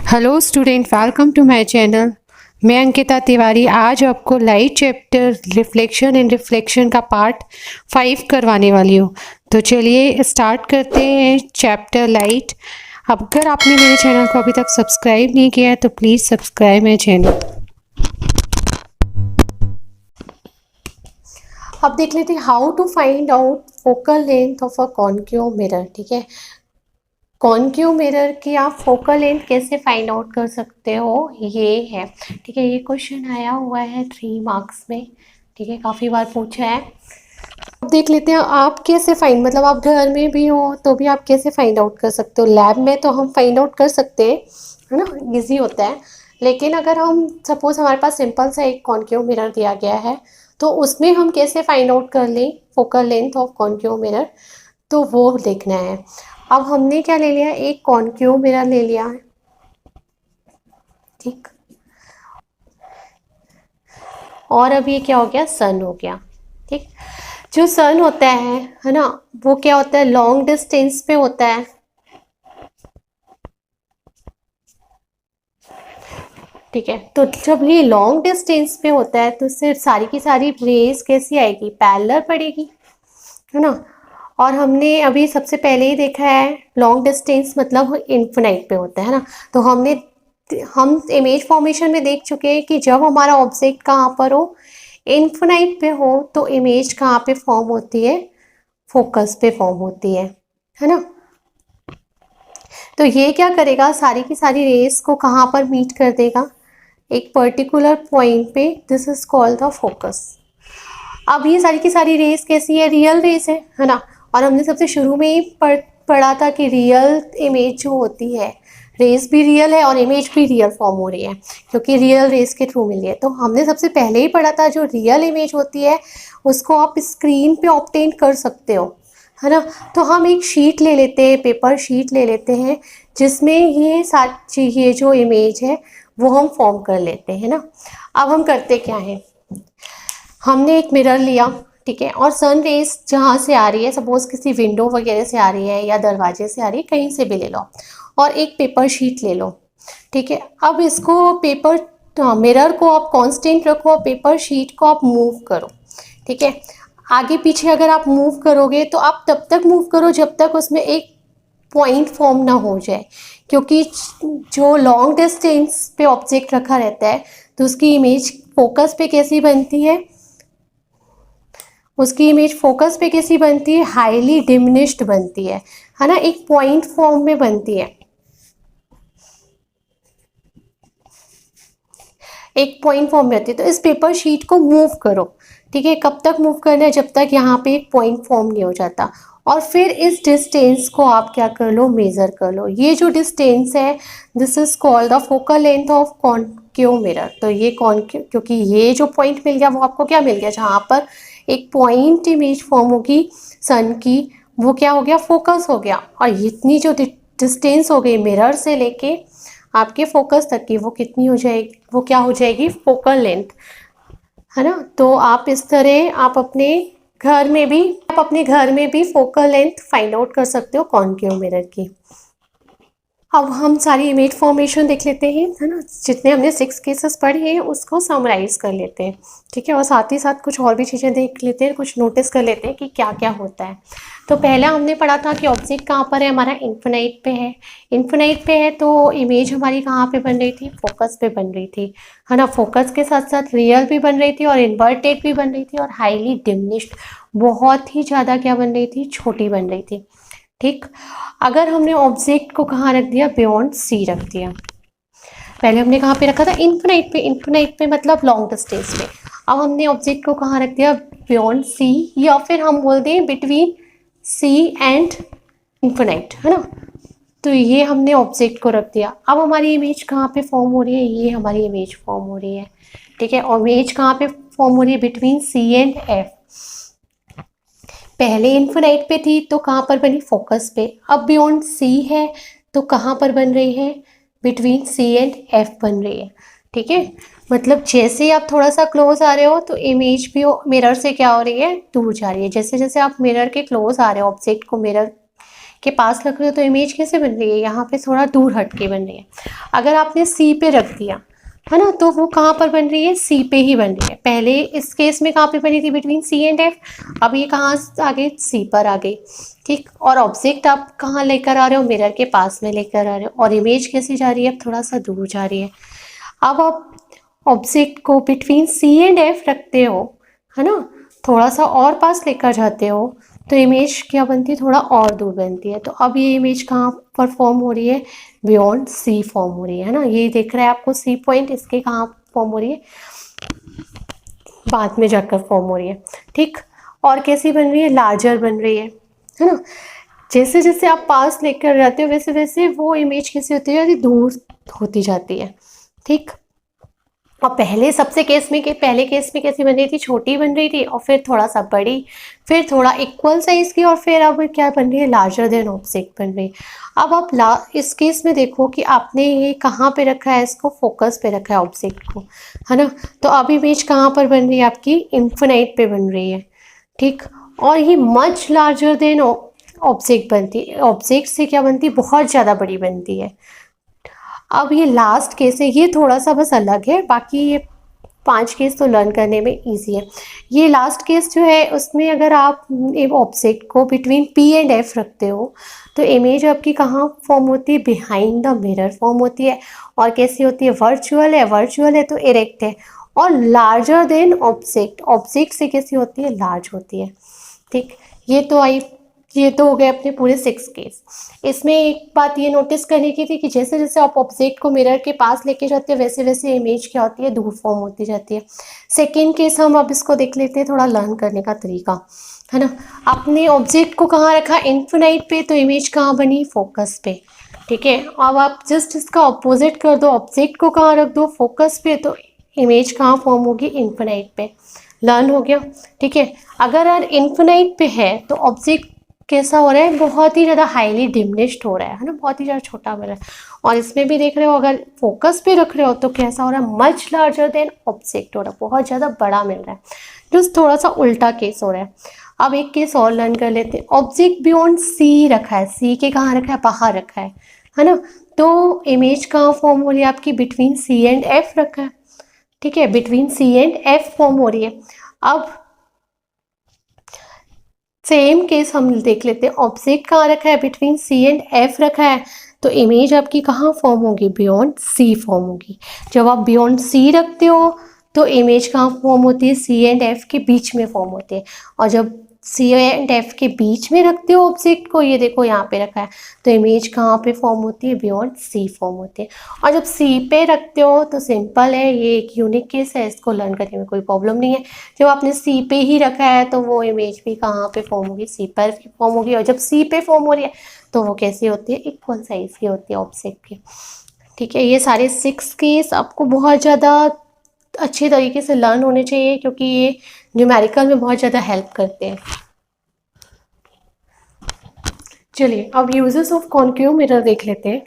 Hello student, welcome to my channel. मैं अंकिता तिवारी आज आपको light chapter reflection and reflection का पार्ट 5 करवाने वाली हूँ। तो चलिए स्टार्ट करते हैं चैप्टर लाइट। अगर आपने मेरे चैनल को अभी तक सब्सक्राइब नहीं किया है तो प्लीज़ सब्सक्राइब माय चैनल। अब देख लेते हैं how to find out focal length of a concave mirror. ठीक है, कॉन्केव मिरर की आप फोकल लेंथ कैसे फाइंड आउट कर सकते हो, ये है। ठीक है, ये क्वेश्चन आया हुआ है 3 मार्क्स में। ठीक है, काफ़ी बार पूछा है। अब देख लेते हैं आप कैसे फाइंड, मतलब आप घर में भी हो तो भी आप कैसे फाइंड आउट कर सकते हो। लैब में तो हम फाइंड आउट कर सकते हैं, है ना, इजी होता है। लेकिन अगर हम सपोज हमारे पास सिंपल सा एक कॉन्केव मिरर दिया गया है तो उसमें हम कैसे फाइंड आउट कर लें focal length of concave mirror, तो वो देखना है। अब हमने क्या ले लिया, एक कॉन्केव मिरर ले लिया है। ठीक, और अब ये क्या हो गया, सन हो गया। ठीक, जो सन होता है ना, वो क्या होता है, लॉन्ग डिस्टेंस पे होता है। ठीक है, तो जब ये लॉन्ग डिस्टेंस पे होता है तो इससे सारी की सारी रेज कैसी आएगी, पैरेलल पड़ेगी, है ना। और हमने अभी सबसे पहले ही देखा है लॉन्ग डिस्टेंस मतलब इन्फिनाइट पे होता है ना। तो हम इमेज फॉर्मेशन में देख चुके हैं कि जब हमारा ऑब्जेक्ट कहाँ पर हो, इन्फिनाइट पे हो, तो इमेज कहाँ पे फॉर्म होती है, फोकस पे फॉर्म होती है ना। तो ये क्या करेगा, सारी की सारी रेस को कहाँ पर मीट कर देगा, एक पर्टिकुलर पॉइंट पे। This is called the focus. अब ये सारी की सारी रेस कैसी है, रियल रेस है ना। और हमने सबसे शुरू में ही पढ़ा था कि रियल इमेज जो होती है, रेस भी रियल है और इमेज भी रियल फॉर्म हो रही है क्योंकि रियल रेस के थ्रू मिली है। तो हमने सबसे पहले ही पढ़ा था जो रियल इमेज होती है उसको आप स्क्रीन पे ऑब्टेन कर सकते हो, है ना। तो हम एक शीट ले लेते हैं, पेपर शीट ले लेते हैं, जिसमें ये जो इमेज है वो हम फॉर्म कर लेते हैं ना। अब हम करते क्या है, हमने एक मिरर लिया, ठीक है, और सन रेस जहाँ से आ रही है, सपोज किसी विंडो वगैरह से आ रही है या दरवाजे से आ रही है, कहीं से भी ले लो, और एक पेपर शीट ले लो। ठीक है, अब इसको मिरर को आप कांस्टेंट रखो और पेपर शीट को आप मूव करो। ठीक है, आगे पीछे अगर आप मूव करोगे तो आप तब तक मूव करो जब तक उसमें एक पॉइंट फॉर्म ना हो जाए, क्योंकि जो लॉन्ग डिस्टेंस पे ऑब्जेक्ट रखा रहता है तो उसकी इमेज फोकस पे कैसी बनती है, उसकी इमेज फोकस पे कैसी बनती है, हाईली डिमिनिश्ड बनती है ना, एक पॉइंट फॉर्म में बनती है, एक पॉइंट फॉर्म में होती है। तो इस पेपर शीट को मूव करो। ठीक है, कब तक मूव करना है, जब तक यहाँ पे एक पॉइंट फॉर्म नहीं हो जाता। और फिर इस डिस्टेंस को आप क्या कर लो, मेजर कर लो। ये जो डिस्टेंस है this is called the focal length of concave mirror. तो ये कॉन्केव, क्योंकि ये जो पॉइंट मिल गया वो आपको क्या मिल गया, जहाँ पर एक पॉइंट इमेज फॉर्म होगी सन की, वो क्या हो गया, फोकस हो गया। और इतनी जो डिस्टेंस हो गई मिरर से लेके आपके फोकस तक की, वो कितनी हो जाएगी, वो क्या हो जाएगी, फोकल लेंथ, है ना। तो आप इस तरह आप अपने घर में भी फोकल लेंथ फाइंड आउट कर सकते हो कॉन्केव मिरर की। अब हम सारी इमेज फॉर्मेशन देख लेते हैं, है ना, जितने हमने 6 केसेस पढ़े हैं उसको समराइज कर लेते हैं। ठीक है, और साथ ही साथ कुछ और भी चीज़ें देख लेते हैं, कुछ नोटिस कर लेते हैं कि क्या क्या होता है। तो पहला हमने पढ़ा था कि ऑब्जेक्ट कहाँ पर है, हमारा इन्फिनाइट पे है। इन्फिनाइट पे है तो इमेज हमारी कहाँ पे बन रही थी, फोकस पे बन रही थी, है ना। फोकस के साथ साथ रियल भी बन रही थी और इन्वर्टेड भी बन रही थी और हाईली डिमिनिश्ड, बहुत ही ज़्यादा क्या बन रही थी, छोटी बन रही थी। ठीक, अगर हमने ऑब्जेक्ट को कहाँ रख दिया, बियॉन्ड सी रख दिया। पहले हमने कहाँ पे रखा था, इन्फिनाइट पे, इन्फिनाइट पे मतलब लॉन्ग डिस्टेंस पे। अब हमने ऑब्जेक्ट को कहाँ रख दिया, बियॉन्ड सी, या फिर हम बोल दें बिटवीन सी एंड इन्फिनाइट, है ना। तो ये हमने ऑब्जेक्ट को रख दिया। अब हमारी इमेज कहाँ पे फॉर्म हो रही है, ये हमारी इमेज फॉर्म हो रही है। ठीक है, और इमेज कहाँ पे फॉर्म हो रही है, बिटवीन सी एंड एफ। पहले इन्फिनाइट पे थी तो कहाँ पर बनी, फोकस पे। अब बियॉन्ड सी है तो कहाँ पर बन रही है, बिटवीन सी एंड एफ बन रही है। ठीक है, मतलब जैसे ही आप थोड़ा सा क्लोज आ रहे हो तो इमेज भी मिरर से क्या हो रही है, दूर जा रही है। जैसे जैसे आप मिरर के क्लोज आ रहे हो, ऑब्जेक्ट को मिरर के पास रख रहे हो तो इमेज कैसे बन रही है, यहाँ पे थोड़ा दूर हट के बन रही है। अगर आपने सी पे रख दिया है ना, तो वो कहाँ पर बन रही है, सी पे ही बन रही है। पहले इस केस में कहाँ पे बनी थी, बिटवीन सी एंड एफ, अब ये कहाँ आ गई, सी पर आ गई। ठीक, और ऑब्जेक्ट आप कहाँ लेकर आ रहे हो, मिरर के पास में लेकर आ रहे हो, और इमेज कैसी जा रही है, अब थोड़ा सा दूर जा रही है। अब आप ऑब्जेक्ट को बिटवीन सी एंड एफ रखते हो, है ना, थोड़ा सा और पास लेकर जाते हो, तो इमेज क्या बनती है, थोड़ा और दूर बनती है। तो अब ये इमेज कहाँ पर फॉर्म हो रही है, बियॉन्ड सी फॉर्म हो रही है ना, ये दिख रहा है आपको सी पॉइंट, इसके कहाँ फॉर्म हो रही है, बाद में जाकर फॉर्म हो रही है। ठीक, और कैसी बन रही है, लार्जर बन रही है ना। जैसे जैसे आप पास लेकर जाते हो वैसे वैसे वो इमेज कैसी होती है, दूर होती जाती है। ठीक, और पहले सबसे केस में पहले केस में कैसी बन रही थी, छोटी बन रही थी, और फिर थोड़ा सा बड़ी, फिर थोड़ा इक्वल साइज की, और फिर अब क्या बन रही है, लार्जर देन ऑब्जेक्ट बन रही है। अब आप इस केस में देखो कि आपने ये कहाँ पे रखा है, इसको फोकस पे रखा है ऑब्जेक्ट को, है ना। तो अब इमेज कहाँ पर बन रही है आपकी, इन्फिनाइट पे बन रही है। ठीक, और ये मच लार्जर देन ऑब्जेक्ट बनती है, ऑब्जेक्ट से क्या बनती है, बहुत ज़्यादा बड़ी बनती है। अब ये लास्ट केस है, ये थोड़ा सा बस अलग है, बाकी ये 5 केस तो लर्न करने में इजी है। ये लास्ट केस जो है उसमें अगर आप एक ऑब्जेक्ट को बिटवीन पी एंड एफ रखते हो तो इमेज आपकी कहाँ फॉर्म होती है, बिहाइंड द मिरर फॉर्म होती है। और कैसी होती है, वर्चुअल है तो इरेक्ट है, और लार्जर देन ऑब्जेक्ट, ऑब्जेक्ट से कैसी होती है, लार्ज होती है। ठीक, ये तो हो गए अपने पूरे 6 केस। इसमें एक बात ये नोटिस करने की थी कि जैसे जैसे आप ऑब्जेक्ट को मिरर के पास लेके जाते हो वैसे वैसे इमेज क्या होती है, दूर फॉर्म होती जाती है। सेकेंड केस हम अब इसको देख लेते हैं, थोड़ा लर्न करने का तरीका, है ना। आपने ऑब्जेक्ट को कहाँ रखा, इन्फिनाइट पे, तो इमेज कहाँ बनी, फोकस पे। ठीक है, अब आप जस्ट इसका ऑपोजिट कर दो, ऑब्जेक्ट को कहाँ रख दो, फोकस पे, तो इमेज कहाँ फॉर्म होगी, इन्फिनाइट पे। लर्न हो गया। ठीक है, अगर इन्फिनाइट पे है तो ऑब्जेक्ट कैसा हो रहा है, बहुत ही ज़्यादा हाईली डिमिनिश्ड हो रहा है ना, बहुत ही ज़्यादा छोटा हो रहा है। और इसमें भी देख रहे हो, अगर फोकस पे रख रहे हो तो कैसा हो रहा है, मच लार्जर देन ऑब्जेक्ट हो रहा है, बहुत ज़्यादा बड़ा मिल रहा है, जो थोड़ा सा उल्टा केस हो रहा है। अब एक केस और लर्न कर लेते हैं, ऑब्जेक्ट बियॉन्ड सी रखा है, सी के कहाँ रखा है, बाहर रखा है ना। तो इमेज कहाँ फॉर्म हो रही है आपकी, बिटवीन सी एंड एफ रखा है। ठीक है, between C and F form हो रही है। अब सेम केस हम देख लेते हैं, ऑब्जेक्ट कहाँ रखा है, बिटवीन सी एंड एफ रखा है, तो इमेज आपकी कहाँ फॉर्म होगी, बियॉन्ड सी फॉर्म होगी। जब आप बियॉन्ड सी रखते हो तो इमेज कहाँ फॉर्म होती है, सी एंड एफ के बीच में फॉर्म होती है। और जब सी एंड एफ के बीच में रखते हो ऑब्जेक्ट को, ये देखो यहाँ पे रखा है, तो इमेज कहाँ पे फॉर्म होती है, बियॉन्ड सी फॉर्म होती है। और जब सी पे रखते हो तो सिंपल है, ये एक यूनिक केस है, इसको लर्न करने में कोई प्रॉब्लम नहीं है। जब आपने सी पे ही रखा है तो वो इमेज भी कहाँ पे फॉर्म होगी, सी पर फॉर्म होगी। और जब सी पे फॉर्म हो रही है तो वो कैसी होती है, इक्वल साइज की होती है ऑब्जेक्ट की। ठीक है, ये सारे 6 केस आपको बहुत ज़्यादा अच्छे तरीके से लर्न होने चाहिए, क्योंकि ये न्यूमेरिकल में बहुत ज़्यादा हेल्प करते हैं। चलिए अब यूजेस ऑफ कॉन्केव मिरर देख लेते हैं।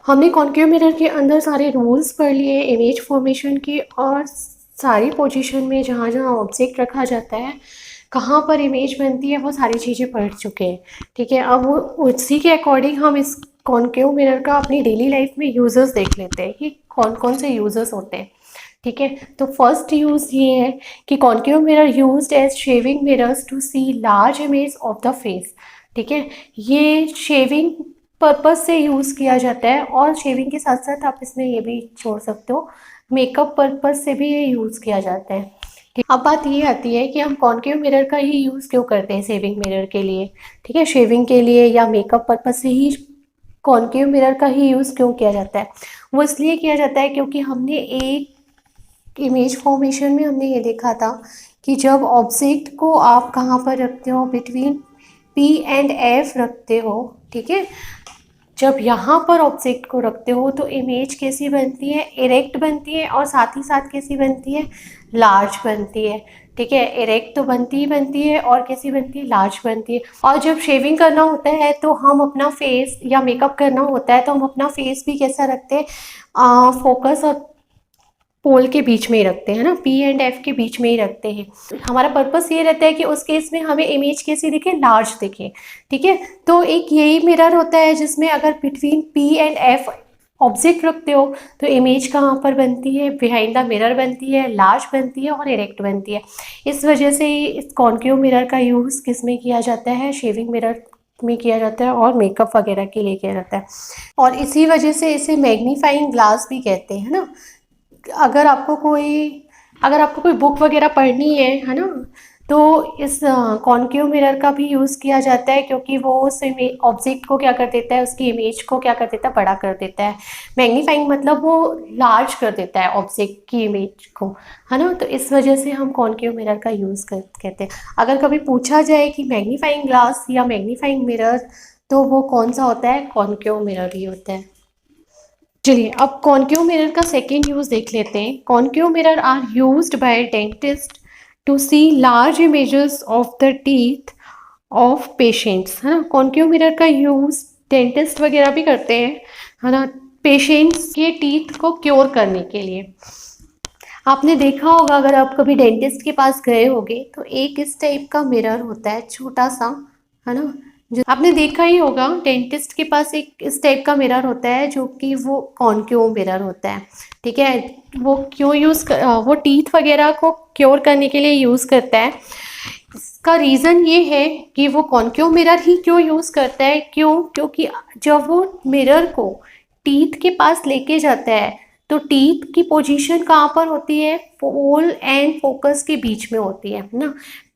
हमने कॉन्केव मिरर के अंदर सारे रूल्स पढ़ लिए इमेज फॉर्मेशन की, और सारी पोजीशन में जहाँ जहाँ ऑब्जेक्ट रखा जाता है, कहाँ पर इमेज बनती है, वो सारी चीज़ें पढ़ चुके हैं। ठीक है, अब उसी के अकॉर्डिंग हम इस कॉन्केव मिरर का अपनी डेली लाइफ में यूजेस देख लेते हैं कि कौन कौन से यूजेस होते हैं। ठीक है, तो फर्स्ट यूज़ ये है कि concave mirror used as shaving mirrors to see large image of the face. ठीक है, ये शेविंग पर्पस से यूज़ किया जाता है, और शेविंग के साथ साथ आप इसमें ये भी छोड़ सकते हो, मेकअप पर्पस से भी ये यूज़ किया जाता है। अब बात ये आती है कि हम कॉन्केव मिरर का ही यूज़ क्यों करते हैं शेविंग मिरर के लिए। ठीक है, शेविंग के लिए या मेकअप पर्पस से ही कॉन्केव मिरर का ही यूज़ क्यों किया जाता है। वो इसलिए किया जाता है क्योंकि हमने एक इमेज फॉर्मेशन में हमने ये देखा था कि जब ऑब्जेक्ट को आप कहाँ पर रखते हो, बिटवीन पी एंड एफ रखते हो। ठीक है, जब यहाँ पर ऑब्जेक्ट को रखते हो तो इमेज कैसी बनती है, इरेक्ट बनती है, और साथ ही साथ कैसी बनती है, लार्ज बनती है। ठीक है, इरेक्ट तो बनती ही बनती है, और कैसी बनती है, लार्ज बनती है। और जब शेविंग करना होता है तो हम अपना फेस, या मेकअप करना होता है तो हम अपना फेस भी कैसा रखते हैं, फोकस और पोल के बीच में ही रखते हैं ना, पी एंड एफ के बीच में ही रखते हैं। हमारा पर्पस ये रहता है कि उस केस में हमें इमेज कैसी दिखे, लार्ज दिखे, ठीक है। तो एक यही मिरर होता है जिसमें अगर between P and F object रखते हो तो इमेज कहाँ पर बनती है, बिहाइंड द मिरर बनती है, लार्ज बनती है और इरेक्ट बनती है। इस वजह से इस कॉन्केव मिरर का यूज़ किस में किया जाता है, शेविंग मिरर में किया जाता है और मेकअप वगैरह के लिए किया जाता है। और इसी वजह से इसे मैग्नीफाइंग ग्लास भी कहते हैं ना। अगर आपको कोई बुक वगैरह पढ़नी है ना, तो इस कॉन्केव मिरर का भी यूज़ किया जाता है, क्योंकि वो उस ऑब्जेक्ट को क्या कर देता है, उसकी इमेज को क्या कर देता है, बड़ा कर देता है। मैग्नीफाइंग मतलब वो लार्ज कर देता है ऑब्जेक्ट की इमेज को, है ना। तो इस वजह से हम कॉन्केव मिरर का यूज़ कहते हैं। अगर कभी पूछा जाए कि मैग्नीफाइंग ग्लास या मैग्नीफाइंग मिरर, तो वो कौन सा होता है, कॉन्केव मिरर ही होता है। चलिए अब कॉन्केव मिरर का सेकेंड यूज देख लेते हैं। Concave mirror are used by dentist to see large images of the teeth of patients, है ना। कॉन्केव मिरर का यूज डेंटिस्ट वगैरह भी करते हैं, है ना, पेशेंट्स के टीथ को क्योर करने के लिए। आपने देखा होगा, अगर आप कभी डेंटिस्ट के पास गए होगे तो एक इस टाइप का मिरर होता है, छोटा सा, है ना। जो आपने देखा ही होगा, डेंटिस्ट के पास एक इस टाइप का मिरर होता है जो कि वो कॉन्केव मिरर होता है, ठीक है। वो वो टीथ वगैरह को क्योर करने के लिए यूज़ करता है। इसका रीज़न ये है कि वो कॉन्केव मिरर ही क्यों यूज़ करता है, क्योंकि जब वो मिरर को टीथ के पास लेके जाता है तो टीथ की पोजीशन कहाँ पर होती है, पोल एंड फोकस के बीच में होती है ना,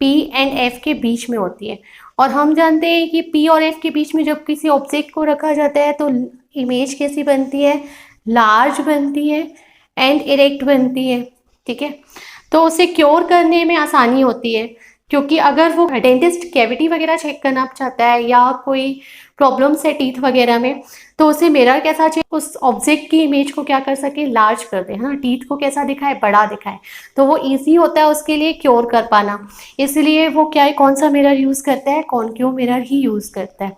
पी एंड एफ के बीच में होती है। और हम जानते हैं कि पी और एफ के बीच में जब किसी ऑब्जेक्ट को रखा जाता है तो इमेज कैसी बनती है, लार्ज बनती है एंड इरेक्ट बनती है, ठीक है। तो उसे क्योर करने में आसानी होती है, क्योंकि अगर वो डेंटिस्ट कैविटी वगैरह चेक करना चाहता है या कोई प्रॉब्लम्स है टीथ वगैरह में, तो उसे मिरर कैसा चाहिए, उस ऑब्जेक्ट की इमेज को क्या कर सके, लार्ज कर दे, है ना, टीथ को कैसा दिखाए, बड़ा दिखाए। तो वो इजी होता है उसके लिए क्योर कर पाना, इसलिए वो क्या है, कौन सा मिरर यूज़ करता है, कॉन्केव मिरर ही यूज़ करता है,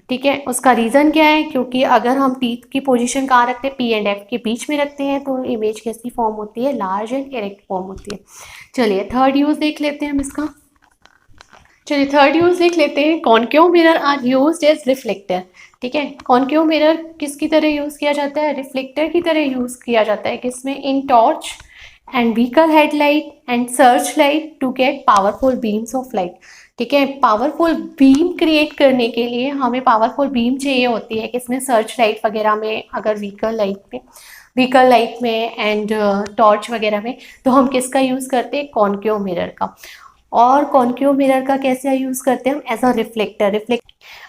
ठीक है। उसका रीज़न क्या है, क्योंकि अगर हम टीथ की पोजीशन कहाँ रखते हैं, पी एंड एफ के बीच में रखते हैं, तो इमेज कैसी फॉर्म होती है, लार्ज एंड इरेक्ट फॉर्म होती है। चलिए थर्ड यूज़ देख लेते हैं हम इसका। चलिए थर्ड यूज देख लेते हैं। Concave mirror are used as reflector, ठीक है। कॉन्केव मिरर किसकी तरह यूज किया जाता है, रिफ्लेक्टर की तरह यूज किया जाता है, किसमें, in torch and vehicle headlight and search light to get powerful beams of light, ठीक है। पावरफुल बीम क्रिएट करने के लिए हमें पावरफुल बीम चाहिए होती है, किसमें, सर्च लाइट वगैरह में, अगर व्हीकल लाइट में एंड टॉर्च वगैरह में, तो हम किसका यूज़ करते हैं, कॉन्केव मिरर का। और कॉन्केव मिरर का कैसे यूज़ करते हैं हम, एज अ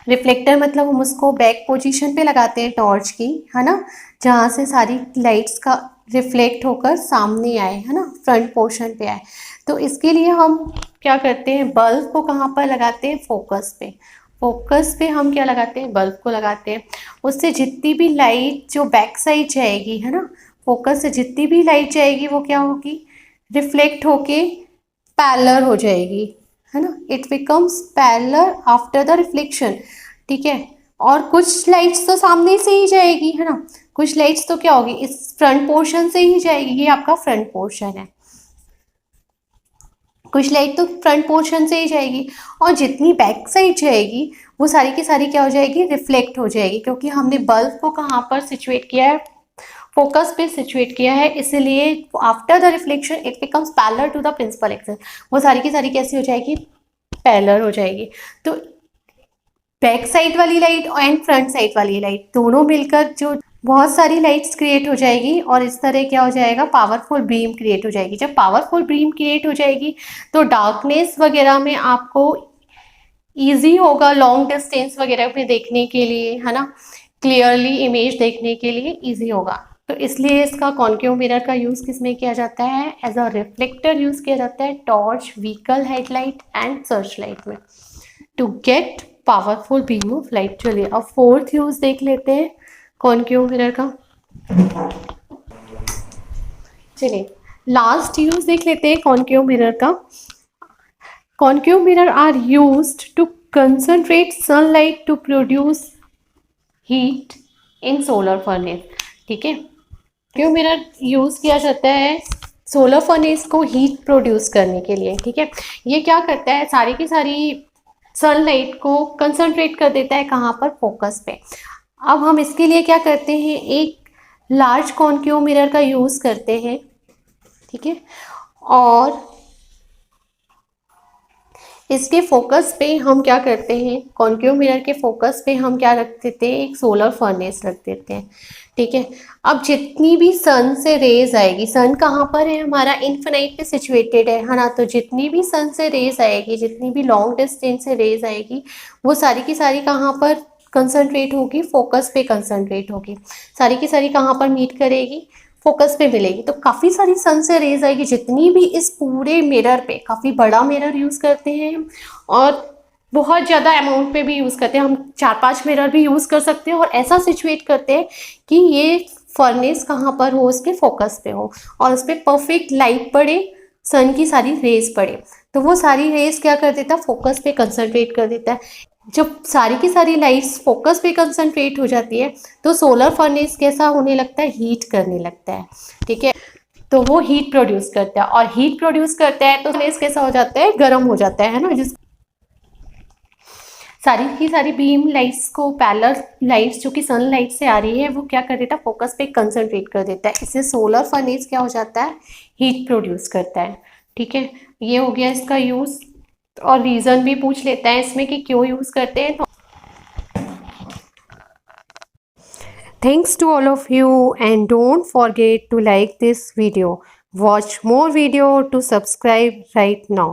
रिफ्लेक्टर मतलब हम उसको बैक पोजीशन पे लगाते हैं टॉर्च की, है ना, जहाँ से सारी लाइट्स का रिफ्लेक्ट होकर सामने आए, है ना, फ्रंट पोर्शन पे आए। तो इसके लिए हम क्या करते हैं, बल्ब को कहाँ पर लगाते हैं, फोकस पे हम क्या लगाते हैं, बल्ब को लगाते हैं। उससे जितनी भी लाइट जो बैक साइड जाएगी, है ना, फोकस से जितनी भी लाइट जाएगी वो क्या होगी, रिफ्लेक्ट होके पैरेलल हो जाएगी, है ना, it becomes parallel after the reflection, ठीक है। और कुछ लाइट्स तो सामने से ही जाएगी, है ना, कुछ लाइट्स तो क्या होगी, इस फ्रंट पोर्शन से ही जाएगी, ये आपका फ्रंट पोर्शन है, कुछ लाइट तो फ्रंट पोर्शन से ही जाएगी, और जितनी बैक साइड जाएगी वो सारी की सारी क्या हो जाएगी, रिफ्लेक्ट हो जाएगी, क्योंकि हमने बल्ब को कहाँ पर सिचुएट किया है, फोकस पे सिचुएट किया है, इसलिए after the reflection it becomes parallel to the principal axis, वो सारी की सारी कैसी हो जाएगी, पैरेलल हो जाएगी। तो बैक साइड वाली लाइट एंड फ्रंट साइड वाली लाइट दोनों मिलकर जो बहुत सारी लाइट्स क्रिएट हो जाएगी, और इस तरह क्या हो जाएगा, पावरफुल बीम क्रिएट हो जाएगी। जब पावरफुल बीम क्रिएट हो जाएगी तो डार्कनेस वगैरह में आपको ईजी होगा लॉन्ग डिस्टेंस वगैरह में देखने के लिए, है ना, क्लियरली इमेज देखने के लिए ईजी होगा। तो इसलिए इसका कॉन्केव मिरर का यूज़ किस में किया जाता है, एज अ रिफ्लेक्टर यूज़ किया जाता है torch, vehicle headlight and search light में, to get powerful beam of light. चलिए अब फोर्थ यूज़ देख लेते हैं कॉन्केव मिरर का। चलिए लास्ट यूज़ देख लेते हैं कॉन्केव मिरर का। Concave mirror are used to concentrate sunlight to produce heat in solar furnace, ठीक है। क्यों मिरर यूज़ किया जाता है सोलर फर्नेस को हीट प्रोड्यूस करने के लिए, ठीक है। ये क्या करता है, सारी की सारी सनलाइट को कंसंट्रेट कर देता है कहाँ पर, फोकस पे। अब हम इसके लिए क्या करते हैं, एक लार्ज कॉन्केव मिरर का यूज़ करते हैं, ठीक है। और इसके फोकस पे हम क्या करते हैं, कॉन्केव मिरर के फोकस पे हम क्या रख देते हैं, एक सोलर फर्नेस रख देते हैं, ठीक है। अब जितनी भी सन से रेज आएगी, सन कहाँ पर है हमारा, इन्फिनाइट पे सिचुएटेड है ना, तो जितनी भी सन से रेज आएगी, जितनी भी लॉन्ग डिस्टेंस से रेज आएगी, वो सारी की सारी कहाँ पर कंसंट्रेट होगी, फोकस पे कंसंट्रेट होगी। सारी की सारी कहाँ पर मीट करेगी, फोकस पे मिलेगी। तो काफ़ी सारी सन से रेज आएगी, जितनी भी इस पूरे मिरर पे, काफ़ी बड़ा मिरर यूज़ करते हैं हम, और बहुत ज़्यादा अमाउंट पे भी यूज़ करते हैं हम, 4-5 मिरर भी यूज़ कर सकते हैं, और ऐसा सिचुएट करते हैं कि ये फर्नेस कहाँ पर हो, उसके फोकस पे हो, और उस पर परफेक्ट लाइट पड़े, सन की सारी रेज पड़े, तो वो सारी रेज क्या कर देता है, फोकस पे कंसंट्रेट कर देता है। जब सारी की सारी लाइट्स फोकस पे कंसंट्रेट हो जाती है, तो सोलर फर्नेस कैसा होने लगता है, हीट करने लगता है, ठीक है। तो वो हीट प्रोड्यूस करता है, और हीट प्रोड्यूस करता है तो फर्नेस कैसा हो जाता है, गर्म हो जाता है ना, जिस सारी की सारी बीम लाइट्स को, पैरेलल लाइट्स जो कि सनलाइट से आ रही है, वो क्या कर देता है, फोकस पे कंसंट्रेट कर देता है। इससे सोलर फर्नेस क्या हो जाता है, हीट प्रोड्यूस करता है, ठीक है। ये हो गया इसका यूज़, और रीज़न भी पूछ लेता है इसमें कि क्यों यूज़ करते हैं। Thanks to all of you, and don't forget to like this video. Watch more video to subscribe right now.